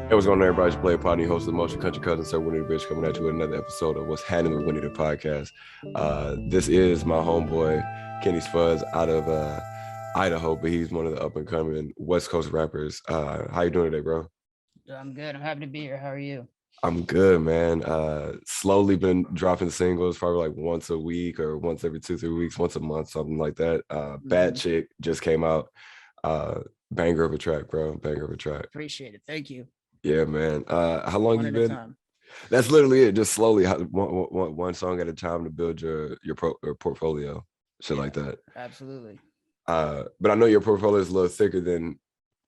Hey, what's going on, everybody? It's Playa Potna, host of the Motion Country Cuzzin Sir WinnieDahBish, coming at you with another episode of What's Happening with Winnie the podcast. This is my homeboy Kenny Spudz out of Idaho, but he's one of the up and coming West Coast rappers. How you doing today, bro? I'm good. I'm happy to be here. How are you? I'm good, man. Slowly been dropping singles, probably like once a week or once every 2-3 weeks, once a month, something like that. Bad Chick just came out. Banger of a track, bro. Banger of a track. Appreciate it. Thank you. Yeah, man. How long One you at a been? time. That's literally it. Just slowly, one song at a time to build your portfolio, shit like that. Absolutely. But I know your portfolio is a little thicker than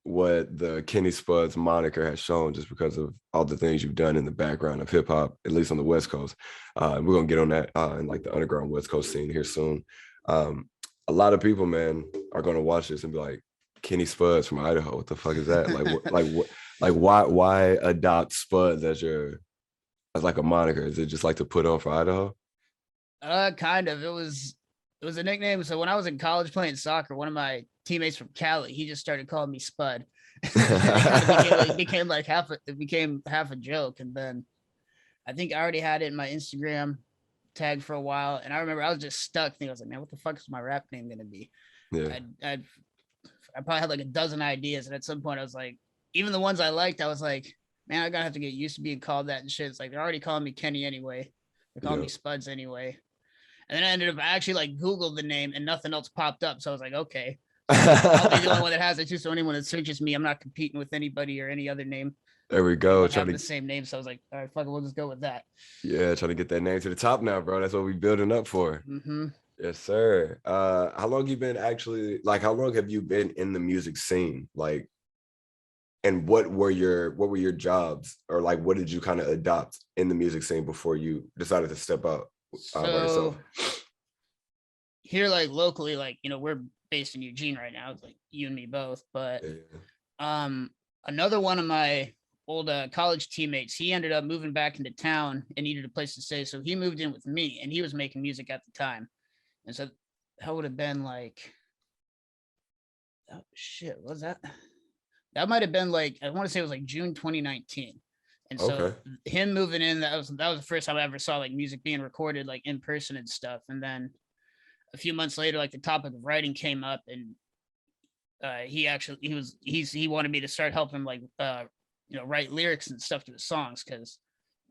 what the Kenny Spudz moniker has shown, just because of all the things you've done in the background of hip hop, at least on the West Coast. We're gonna get on that in like the underground West Coast scene here soon. A lot of people, man, are gonna watch this and be like, Kenny Spudz from Idaho. What the fuck is that? Like why adopt Spudz as like a moniker? Is it just like to put on for Idaho? Kind of. It was a nickname. So when I was in college playing soccer, one of my teammates from Cali, he just started calling me Spud. It became half a joke. And then I think I already had it in my Instagram tag for a while. And I remember I was just stuck thinking, I was like, man, what the fuck is my rap name gonna be? Yeah. I probably had like a dozen ideas, and at some point I was like, even the ones I liked, I was like, man, I gotta have to get used to being called that and shit. It's like they're already calling me Kenny anyway. They're calling me Spuds anyway. And then I ended up actually like Googled the name and nothing else popped up. So I was like, okay. I'll be the only one that has it too. So anyone that searches me, I'm not competing with anybody or any other name. There we go. Trying to the same name. So I was like, all right, fuck it, we'll just go with that. Yeah, trying to get that name to the top now, bro. That's what we're building up for. Mm-hmm. Yes, sir. How long you been actually, like, how long have you been in the music scene? Like, and what were your jobs, or like what did you kind of adopt in the music scene before you decided to step out by yourself? Here, like locally, like, you know, we're based in Eugene right now. It's like you and me both. But another one of my old college teammates, he ended up moving back into town and needed a place to stay. So he moved in with me, and he was making music at the time. And so that would have been like, oh shit, what was that? That might have been like, I want to say it was like June 2019. And so him moving in, that was the first time I ever saw like music being recorded like in person and stuff. And then a few months later, like the topic of writing came up, and he wanted me to start helping him like write lyrics and stuff to his songs, because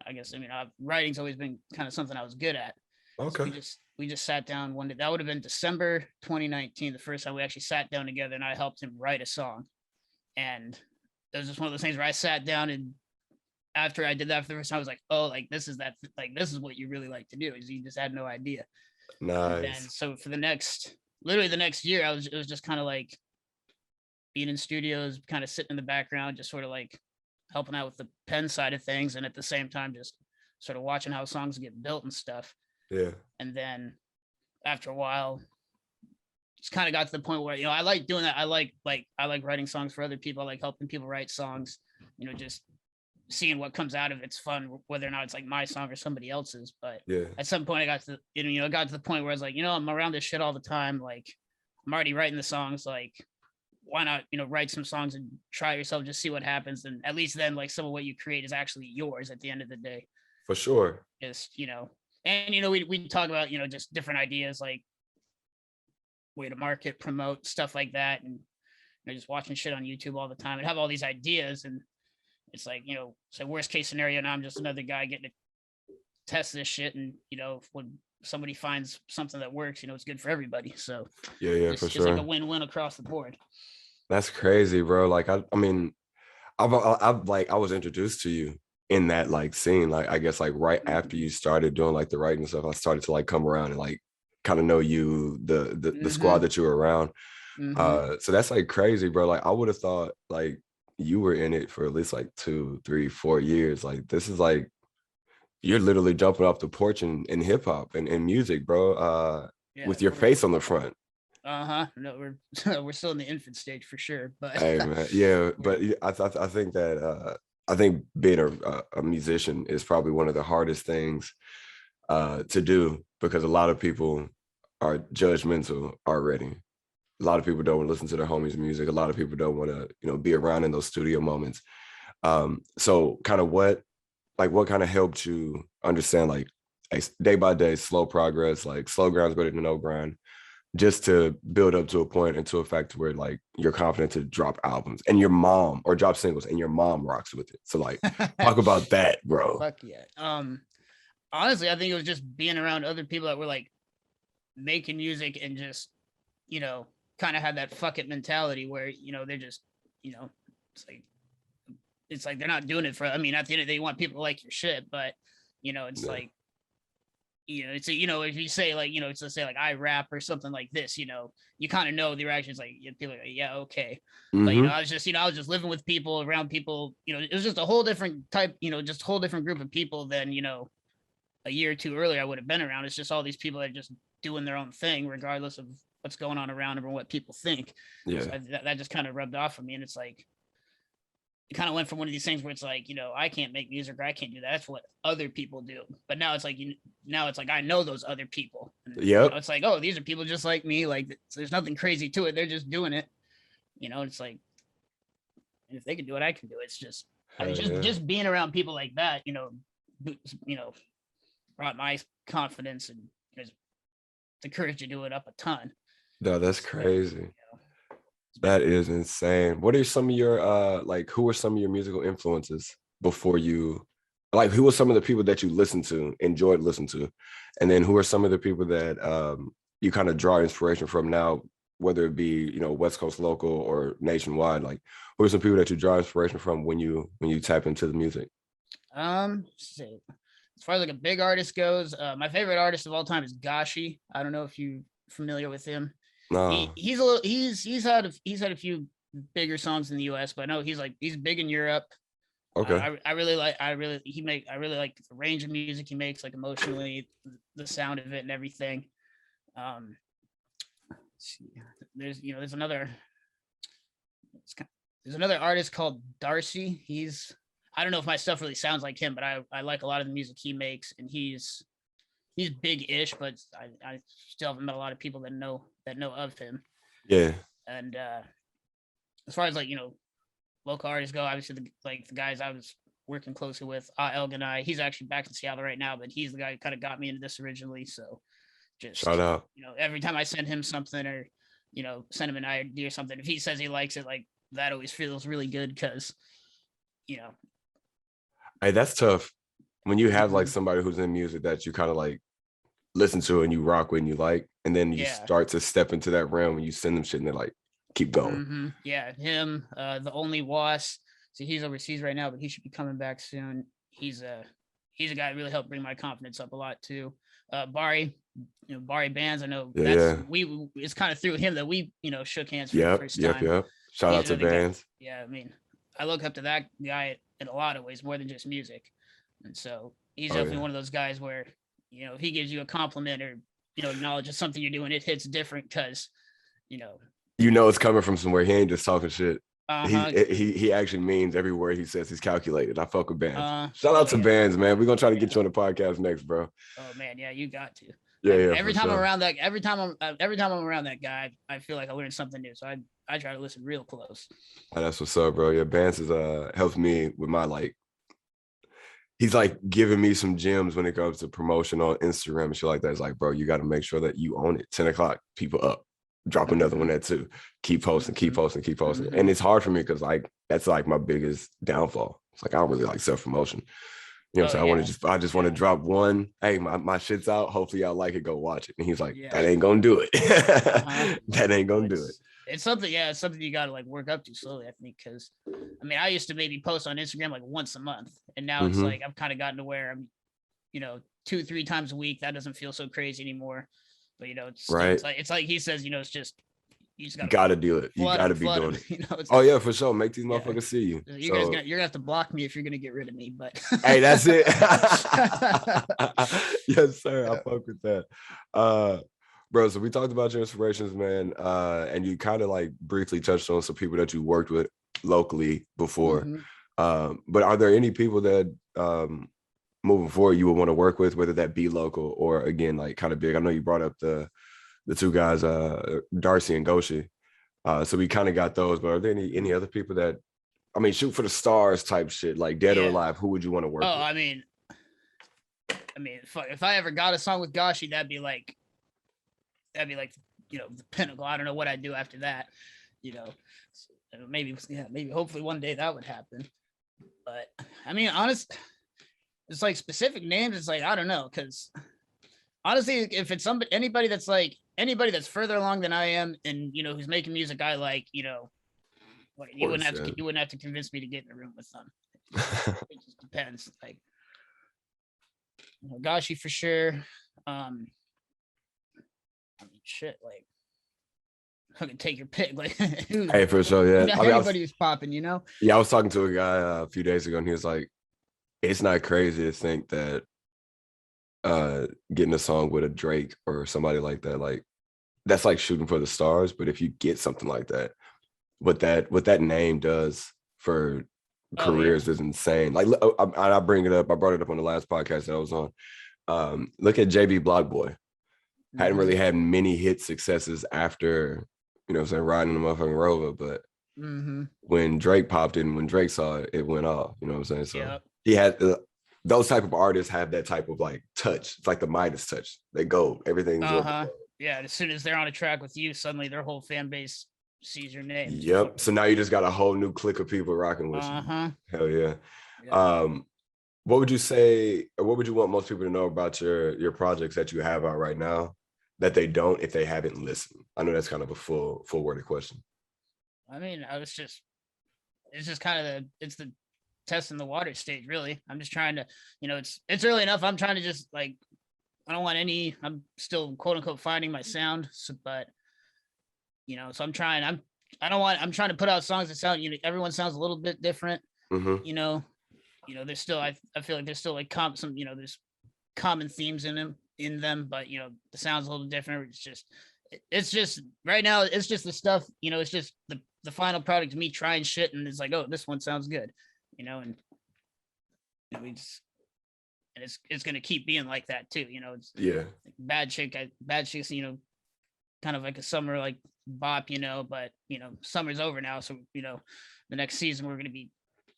I guess writing's always been kind of something I was good at. Okay. So we just sat down one day. That would have been December 2019, the first time we actually sat down together, and I helped him write a song. And it was just one of those things where I sat down, and after I did that for the first time, I was like, oh, like this is what you really like to do. Is you just had no idea. Nice. And so for the next year, it was just kind of like being in studios, kind of sitting in the background, just sort of like helping out with the pen side of things, and at the same time just sort of watching how songs get built and stuff. Yeah. And then after a while, it's kind of got to the point where, I like doing that. I like writing songs for other people. I like helping people write songs, just seeing what comes out of it's fun, whether or not it's like my song or somebody else's. But at some point I got to the point where I was like, I'm around this shit all the time. Like, I'm already writing the songs. Like, why not, write some songs and try yourself, just see what happens. And at least then, like, some of what you create is actually yours at the end of the day. For sure. Just, and, we talk about, just different ideas, like way to market, promote, stuff like that. And, just watching shit on YouTube all the time and have all these ideas. And it's like, so worst case scenario, now I'm just another guy getting to test this shit. And, when somebody finds something that works, it's good for everybody. So yeah, for sure. It's like a win-win across the board. That's crazy, bro. Like, I was introduced to you in that like scene, like I guess like right after you started doing like the writing stuff. I started to like come around and like kind of know you, the squad that you were around. So that's like crazy, bro. Like, I would have thought like you were in it for at least like 2, 3, 4 years. Like, this is like you're literally jumping off the porch in hip hop and music, bro. With your face on the front. No, we're still in the infant stage for sure. But hey, man, yeah. But I think that I think being a musician is probably one of the hardest things to do, because a lot of people are judgmental already. A lot of people don't want to listen to their homies' music. A lot of people don't want to, be around in those studio moments. So kind of what kind of helped you understand like a day by day slow progress, like slow grind's better than no grind, just to build up to a point and to a fact where like you're confident to drop albums and your mom or drop singles and your mom rocks with it. So like talk about that, bro. Fuck yeah. Honestly, I think it was just being around other people that were like making music and just, you know, kind of had that fuck it mentality where, you know, they're just, you know, it's like they're not doing it for, I mean, at the end of the day, you want people to like your shit, but, you know, it's like, you know, it's a, you know, if you say like, you know, it's let's say like I rap or something like this, you know, you kind of know the reactions, like people are like, yeah, okay. But you know, I was just living with people, around people, you know, it was just a whole different type, you know, just a whole different group of people than, you know, a year or two earlier I would have been around. It's just all these people that are just doing their own thing, regardless of what's going on around them or what people think. Yeah. So that just kind of rubbed off on me. And it's like, it kind of went from one of these things where it's like, you know, I can't make music or I can't do that. That's what other people do. But now it's like, now it's like, I know those other people. And, you know, it's like, oh, these are people just like me. Like, so there's nothing crazy to it. They're just doing it. You know, it's like, if they can do it, I can do it. It's just, I mean, just being around people like that, you know, brought my confidence and the courage to do it up a ton. No, that's crazy. You know, that is insane. What are some of your like who are some of your musical influences before you, like who are some of the people that you listen to, enjoyed listening to, and then who are some of the people that you kind of draw inspiration from now, whether it be, you know, West Coast local or nationwide? Like who are some people that you draw inspiration from when you tap into the music? So as far as like a big artist goes, my favorite artist of all time is Gashi. I don't know if you're familiar with him. No. He's had a few bigger songs in the US, but I know he's big in Europe. Okay. I really like the range of music he makes, like emotionally, the sound of it and everything. Let's see. There's another artist called Darcy. I don't know if my stuff really sounds like him, but I like a lot of the music he makes, and he's big-ish, but I still haven't met a lot of people that know of him. Yeah. And as far as like, you know, local artists go, obviously the guys I was working closely with, Elganai, he's actually back in Seattle right now, but he's the guy who kind of got me into this originally. So just shout out. You know, every time I send him something or, you know, send him an idea or something, if he says he likes it, like that always feels really good because, you know. Hey, that's tough when you have like somebody who's in music that you kind of like listen to and you rock with and you like, and then you start to step into that realm and you send them shit and they're like, keep going. Yeah, him, the only Was. So he's overseas right now, but he should be coming back soon. He's a guy that really helped bring my confidence up a lot too. Bari, you know, Bari Bands. I know it's kind of through him that we, you know, shook hands for the first time. Yep. Shout out to Bands. Yeah, I mean, I look up to that guy in a lot of ways, more than just music. And so he's definitely one of those guys where, you know, if he gives you a compliment or, you know, acknowledges something you're doing, it hits different because, you know it's coming from somewhere. He ain't just talking shit. He actually means every word he says. He's calculated. I fuck with Bands. Shout out to Bands, man. We're gonna try to get you on the podcast next, bro. Oh man, yeah, you got to. Yeah. Every time I'm around that guy, I feel like I learned something new. So I try to listen real close. Oh, that's what's up, bro. Yeah, Bands is helps me with my like. He's like giving me some gems when it comes to promotion on Instagram and shit like that. It's like, bro, you got to make sure that you own it. 10 o'clock, people up. Drop another one at 2. Keep posting. And it's hard for me because like that's like my biggest downfall. It's like I don't really like self-promotion. You know what I'm saying? I just want to drop one. Hey, my shit's out. Hopefully y'all like it. Go watch it. And he's like, that ain't gonna do it. That ain't gonna do it. It's something you gotta like work up to slowly, I think, because I mean I used to maybe post on Instagram like once a month, and now it's like I've kind of gotten to where I'm, you know, 2-3 times a week. That doesn't feel so crazy anymore. But you know, it's like he says, you know, it's just you just gotta do it. You gotta be doing it. You know, oh yeah, for sure. Make these motherfuckers see you. You're gonna have to block me if you're gonna get rid of me. But hey, that's it. Yes, sir. I fuck with that. Bro, so we talked about your inspirations, man, and you kind of like briefly touched on some people that you worked with locally before. But are there any people that moving forward you would want to work with, whether that be local or again like kind of big? I know you brought up the two guys, Darcy and Goshi. So we kind of got those, but are there any other people that I mean, shoot for the stars type shit, like Dead or Yeah. Alive, who would you want to work Oh, with? I mean, if I ever got a song with Gashi, that'd be like, the pinnacle. I don't know what I'd do after that, you know. So, maybe hopefully one day that would happen. But I mean, honest, it's like specific names. It's like I don't know, because honestly, if it's anybody that's further along than I am, and who's making music I like, like Of course, you wouldn't have to convince me to get in the room with them. It just depends. Like Gashi for sure. I mean, shit, like I can take your pick. Like, Hey, for sure, yeah. I mean, anybody who's popping, yeah, I was talking to a guy a few days ago, and he was like, "It's not crazy to think that getting a song with a Drake or somebody like that, like that's like shooting for the stars. But if you get something like that, what that name does for Oh yeah. careers is insane. Like, I bring it up. I brought it up on the last podcast that I was on. Look at JB Blockboy. Hadn't really had many hit successes after, saying riding the motherfucking Rover, but when Drake popped in, when Drake saw it, it went off. You know what I'm saying? So Yep. he had those type of artists have that type of like touch. It's like the Midas touch. They go, everything's yeah. As soon as they're on a track with you, suddenly their whole fan base sees your name. Yep. So now you just got a whole new clique of people rocking with you. Hell yeah. What would you say, or what would you want most people to know about your projects that you have out right now that they don't if they haven't listened? I know that's kind of a full worded question. I mean, it's just kind of it's the testing the water stage, really. I'm just trying to, it's early enough. I'm trying to just like, I'm still quote unquote finding my sound. So, but, so I'm trying to put out songs that sound, everyone sounds a little bit different, there's still, I feel like there's still like there's common themes in them, but the sound's a little different. It's just right now, it's just the stuff, it's just the final product of me trying shit, and it's like, oh, this one sounds good, and it's gonna keep being like that too, it's bad chicks, kind of like a summer like bop, but summer's over now, so the next season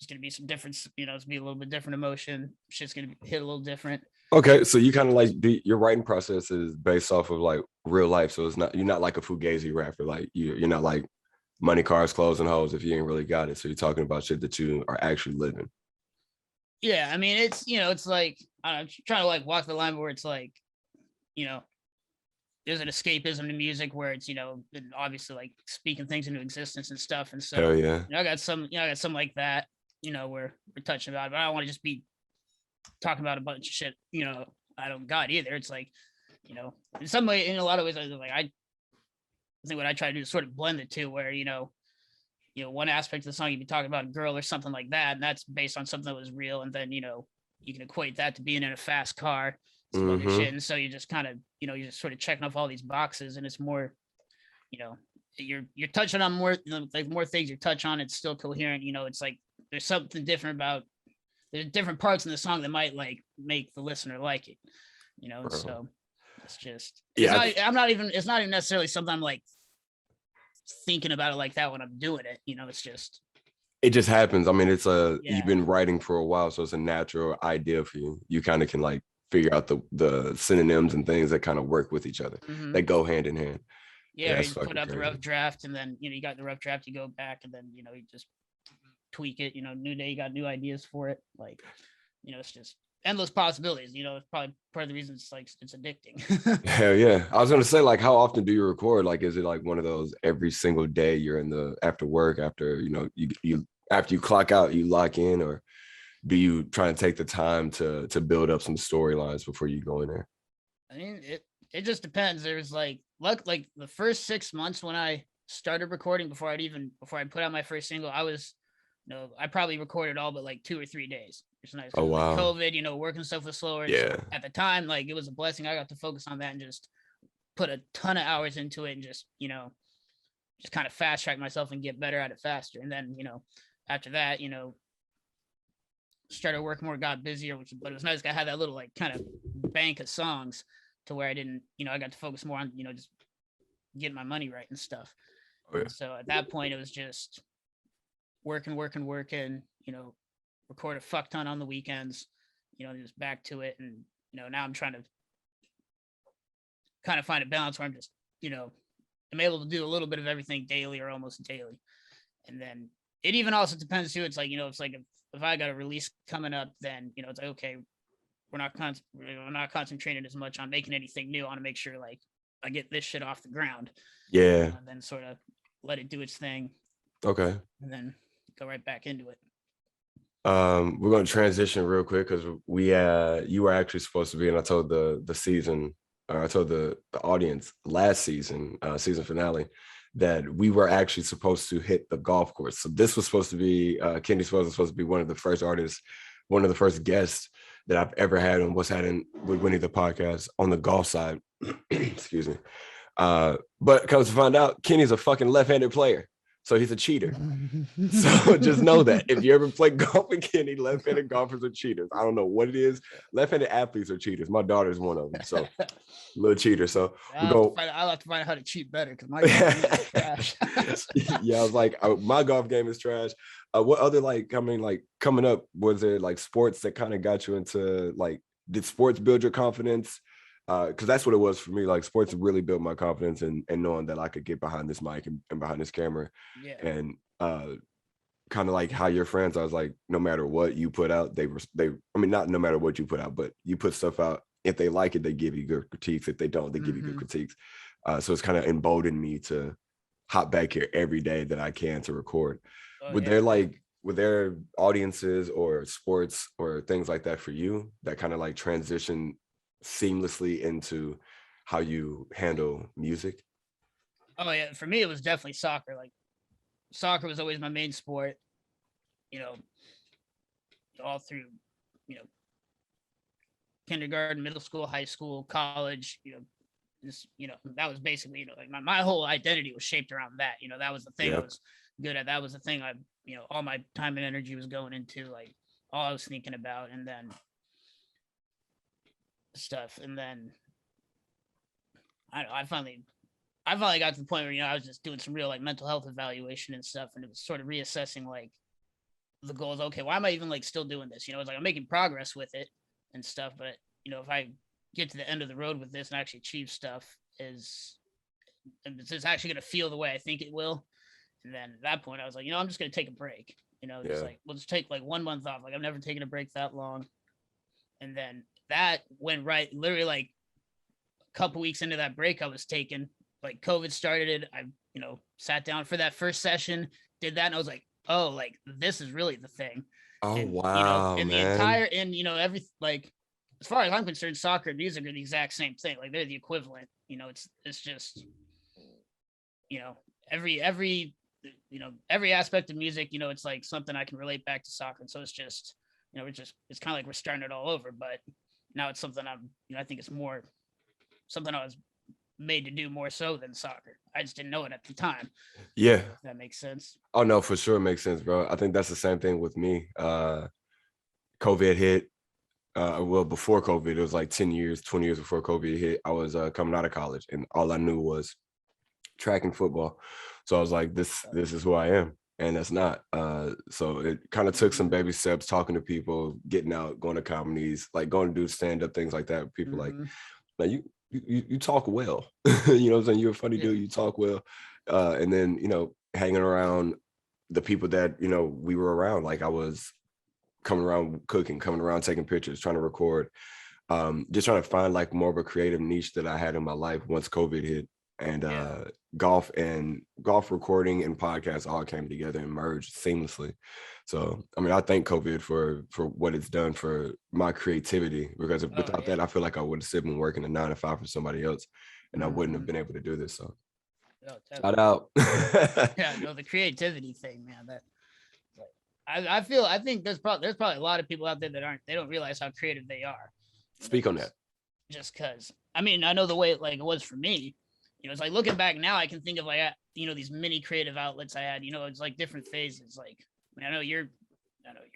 it's gonna be some difference, it's gonna be a little bit different emotion, shit's gonna hit a little different. Okay, so you kind of like your writing process is based off of like real life, so you're not like a fugazi rapper, like you're not like money, cars, clothes, and hoes if you ain't really got it. So you're talking about shit that you are actually living. Yeah, I mean, it's it's like I'm trying to like walk the line where it's like, there's an escapism to music where it's obviously like speaking things into existence and stuff, and so hell yeah, I got some like that, where we're touching about it, but I don't want to just be talking about a bunch of shit I don't got either. It's like in some way, in a lot of ways, I think what I try to do is sort of blend the two, where one aspect of the song you'd be talking about a girl or something like that, and that's based on something that was real, and then you can equate that to being in a fast car, some other shit, and so you just kind of you're just sort of checking off all these boxes, and it's more you're touching on more like more things you touch on, it's still coherent, it's like there's something different about there's different parts in the song that might like make the listener like it, so it's just it's not even necessarily something I'm like thinking about it like that when I'm doing it, it just happens. I mean, you've been writing for a while, so it's a natural idea for you. You kind of can like figure out the synonyms and things that kind of work with each other. They go hand in hand. Yeah, you put out the rough draft, and then you got the rough draft, you go back, and then you just tweak it, new day, you got new ideas for it, like it's just endless possibilities, it's probably part of the reason it's like it's addicting. Hell yeah. I was gonna say, like, how often do you record? Like, is it like one of those every single day you're in the after work, after you after you clock out, you lock in, or do you try to take the time to build up some storylines before you go in there? I mean, it just depends. There's like the first 6 months when I started recording, before I put out my first single, I probably recorded all but like 2 or 3 days. It's nice. Oh wow. Like COVID, working stuff was slower. Yeah. So at the time, like it was a blessing. I got to focus on that and just put a ton of hours into it, and just kind of fast track myself and get better at it faster. And then after that, started working more, got busier, but it was nice. I had that little like kind of bank of songs to where I didn't, I got to focus more on just getting my money right and stuff. Oh, yeah. So at that point, it was just working, record a fuck ton on the weekends, just back to it. And, now I'm trying to kind of find a balance where I'm just, I'm able to do a little bit of everything daily or almost daily. And then it even also depends too. It's like, it's like if I got a release coming up, then, it's like, okay, we're not concentrating as much on making anything new. I want to make sure like I get this shit off the ground. Yeah. And then sort of let it do its thing. Okay. And then go right back into it. We're going to transition real quick because you were actually supposed to be, and I told I told the audience last season finale, that we were actually supposed to hit the golf course. So this was supposed to be Kenny Spudz was supposed to be one of the first artists, one of the first guests that I've ever had on What's Happening with Winnie the podcast on the golf side. Excuse me. But comes to find out, Kenny's a fucking left-handed player. So he's a cheater. So just know that if you ever play golf with Kenny, left-handed golfers are cheaters. I don't know what it is. Left-handed athletes are cheaters. My daughter's one of them. So little cheater. So I'll have to find out how to cheat better because my golf game is trash. Yeah, I was like, my golf game is trash. What other coming up, was there like sports that kind of got you into like, did sports build your confidence? Because that's what it was for me. Like sports really built my confidence and knowing that I could get behind this mic and behind this camera. Yeah. And kind of like how your friends, I was like, no matter what you put out, not no matter what you put out, but you put stuff out. If they like it, they give you good critiques. If they don't, they give you good critiques. So it's kind of emboldened me to hop back here every day that I can to record. Were there audiences or sports or things like that for you that kind of like transition seamlessly into how you handle music? Oh yeah, for me it was definitely soccer. Like soccer was always my main sport, all through kindergarten, middle school, high school, college, that was basically like my whole identity was shaped around that. That was the thing I was good at. That was the thing I all my time and energy was going into, like all I was thinking about. And then stuff. And then I finally got to the point where I was just doing some real like mental health evaluation and stuff, and it was sort of reassessing like the goals. Okay, why am I even like still doing this? It's like I'm making progress with it and stuff, but if I get to the end of the road with this and actually achieve stuff, it's actually going to feel the way I think it will. And then at that point I was like, I'm just going to take a break. Just like we'll just take like 1 month off. Like I've never taken a break that long. And then that went right, literally like a couple weeks into that break I was taking, like COVID started. I, sat down for that first session, did that, and I was like, oh, like this is really the thing. Oh, and, wow, and man. the entire, and every, like, as far as I'm concerned, soccer and music are the exact same thing. Like they're the equivalent. It's just, every aspect of music, it's like something I can relate back to soccer. And so it's just, it's kind of like we're starting it all over, but now it's something I think it's more something I was made to do more so than soccer. I just didn't know it at the time. Yeah. If that makes sense. Oh no, for sure. It makes sense, bro. I think that's the same thing with me. COVID hit. Well, before COVID, it was like 10 years, 20 years before COVID hit. I was coming out of college and all I knew was track and football. So I was like, this is who I am. And that's not. So it kind of took some baby steps, talking to people, getting out, going to comedies, like going to do stand-up, things like that. People like you talk well. You know what I'm saying? You're a funny dude, you talk well. And then, hanging around the people that, we were around. Like I was coming around cooking, coming around taking pictures, trying to record, just trying to find like more of a creative niche that I had in my life once COVID hit. And golf recording and podcasts all came together and merged seamlessly. So I thank COVID for what it's done for my creativity, because without that, I feel like I would have still been working a 9 to 5 for somebody else, and I wouldn't have been able to do this. So shout out. The creativity thing, man. That I think there's probably a lot of people out there that they don't realize how creative they are. Speak on that. Just because I know the way it was for me. It's like looking back now, I can think of like, these mini creative outlets I had, it's like different phases. Like, I know you're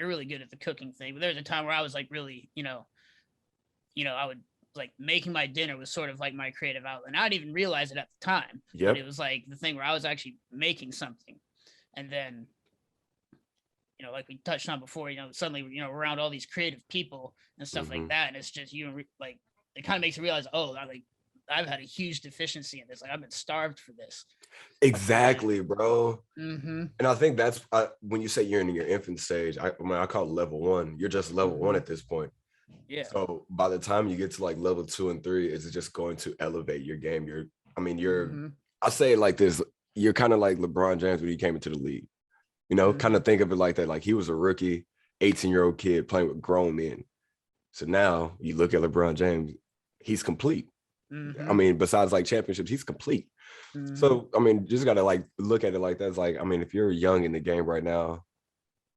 really good at the cooking thing, but there's a time where I was like really, I would like making my dinner was sort of like my creative outlet. And I didn't even realize it at the time. But it was like the thing where I was actually making something. And then you know, like we touched on before, you know, suddenly, you know, around all these creative people and stuff like that. And it's just, you know, like, it kind of makes you realize, oh, I've had a huge deficiency in this. Like, I've been starved for this. Exactly, bro. Mm-hmm. And I think that's when you say you're in your infant stage, I call it level 1. You're just level 1 at this point. Yeah. So by the time you get to like level 2 and 3, it's just going to elevate your game. I say it like this, you're kind of like LeBron James when he came into the league. You know, kind of think of it like that. Like he was a rookie, 18-year-old kid playing with grown men. So now you look at LeBron James, he's complete. I mean, besides like championships, he's complete. So, I mean, just got to like look at it like that. It's like, I mean, if you're young in the game right now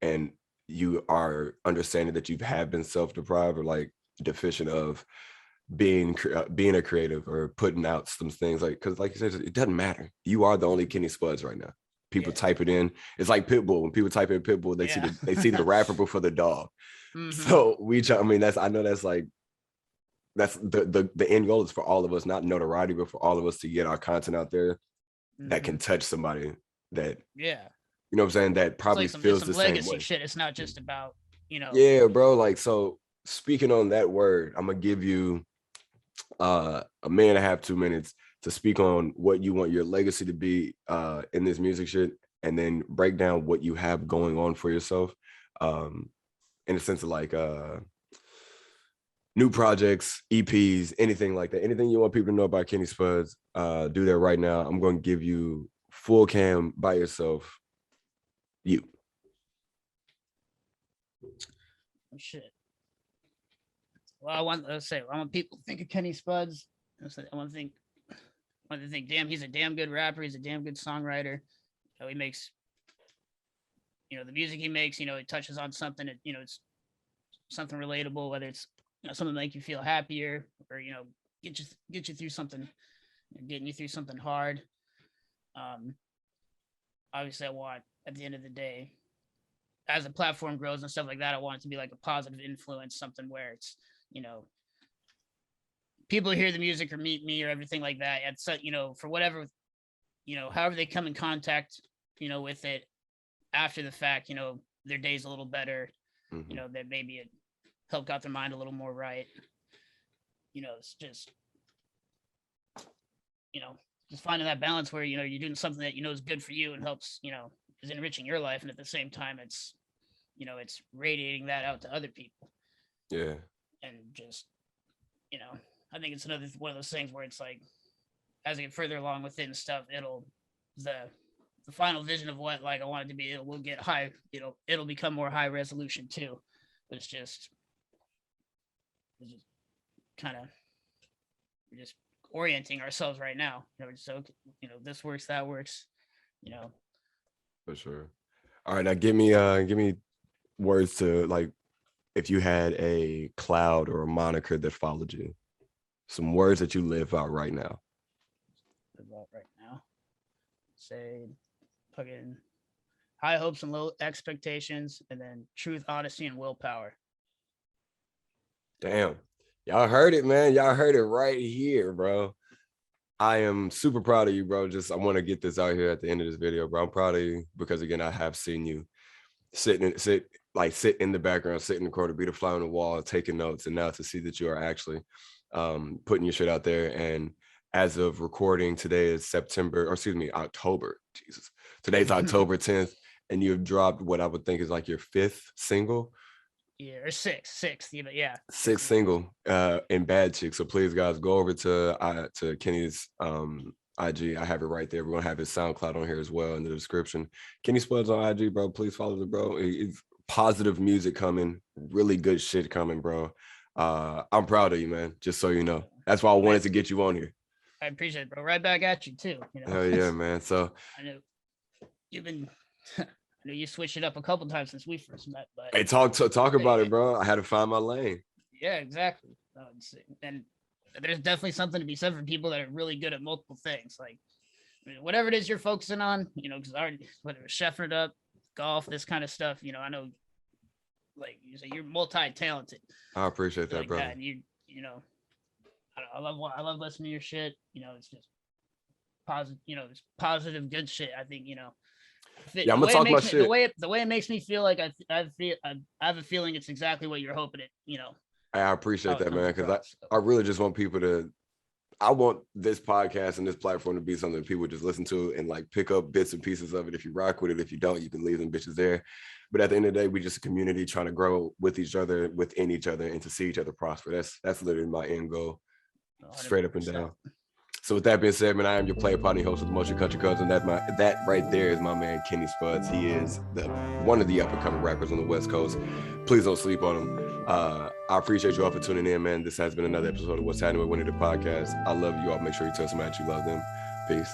and you are understanding that you have been self-deprived or like deficient of being a creative or putting out some things, like, because like you said, it doesn't matter. You are the only Kenny Spudz right now. People type it in. It's like Pitbull. When people type in Pitbull, they see the rapper before the dog. So I mean, I know that's like, that's the end goal is for all of us, not notoriety, but for all of us to get our content out there that can touch somebody that, you know what I'm saying, that probably feels the same way. Shit. It's not just about, you know. Yeah, bro. Like, so speaking on that word, I'm gonna give you a minute and a half, 2 minutes to speak on what you want your legacy to be in this music shit, and then break down what you have going on for yourself, in a sense of like new projects, EPs, anything like that. Anything you want people to know about Kenny Spudz, do that right now. I'm going to give you full cam by yourself. You. Oh, shit. Well, I want people to think of Kenny Spudz. I want to think, damn, he's a damn good rapper. He's a damn good songwriter. You know, he makes, you know, the music he makes, you know, it touches on something that, you know, it's something relatable, whether it's, you know, something to make you feel happier or, you know, get you through something, getting you through something hard. Obviously I want, at the end of the day, as the platform grows and stuff like that, I want it to be like a positive influence, something where it's, you know, people hear the music or meet me or everything like that. It's, you know, for whatever, you know, however they come in contact, you know, with it after the fact, you know, their day's a little better, you know, that maybe it helped got their mind a little more right. You know, it's just, you know, just finding that balance where, you know, you're doing something that, you know, is good for you and helps, you know, is enriching your life. And at the same time, it's, you know, it's radiating that out to other people. Yeah. And just, you know, I think it's another one of those things where it's like, as I get further along with it and stuff, the final vision of what like I want it to be, it will get high, it'll become more high resolution too. But it's just kind of, we're just orienting ourselves right now. You know, so, you know, this works, that works, you know. For sure. All right, now give me words to, like, if you had a cloud or a moniker that followed you, some words that you live out right now. Say fucking high hopes and low expectations, and then truth, honesty, and willpower. Damn. Y'all heard it, man. Y'all heard it right here, bro. I am super proud of you, bro. I want to get this out here at the end of this video, bro. I'm proud of you because, again, I have seen you sit in the background, sit in the corner, be the fly on the wall, taking notes, and now to see that you are actually putting your shit out there. And as of recording, today is October. Jesus. Today's October 10th, and you've dropped what I would think is like your 5th single. Yeah, or sixth, yeah. 6th single, in Bad Chick. So please, guys, go over to Kenny's IG. I have it right there. We're gonna have his SoundCloud on here as well in the description. Kenny Spudz on IG, bro. Please follow the bro. It's positive music coming, really good shit coming, bro. I'm proud of you, man. Just so you know. That's why I wanted to get you on here. I appreciate it, bro. Right back at you too. You know? Hell yeah, man. So I know you've been I know you switched it up a couple times since we first met, but hey, talk about it, bro. I had to find my lane. Yeah, exactly. And there's definitely something to be said for people that are really good at multiple things. Like, I mean, whatever it is you're focusing on, you know, because whether it's chefing it up, golf, this kind of stuff, you know, I know, like you say, you're multi-talented. I appreciate that, like brother. That. And you know, I love listening to your shit. You know, it's just positive. You know, it's positive, good shit. I think, you know. Yeah, I'm gonna talk my shit. The way it makes me feel like I have a feeling it's exactly what you're hoping it. I appreciate that, man, because I really just want people to. I want this podcast and this platform to be something that people just listen to and like pick up bits and pieces of it. If you rock with it, if you don't, you can leave them bitches there. But at the end of the day, we just a community trying to grow with each other, within each other, and to see each other prosper. That's literally my end goal, straight up and down. So with that being said, man, I am your Playa Potna host of the Motion Country Cuzzin. That right there is my man Kenny Spudz. He is one of the up and coming rappers on the West Coast. Please don't sleep on him. I appreciate you all for tuning in, man. This has been another episode of What's Happening with Winnie the podcast. I love you all. Make sure you tell somebody you love them. Peace.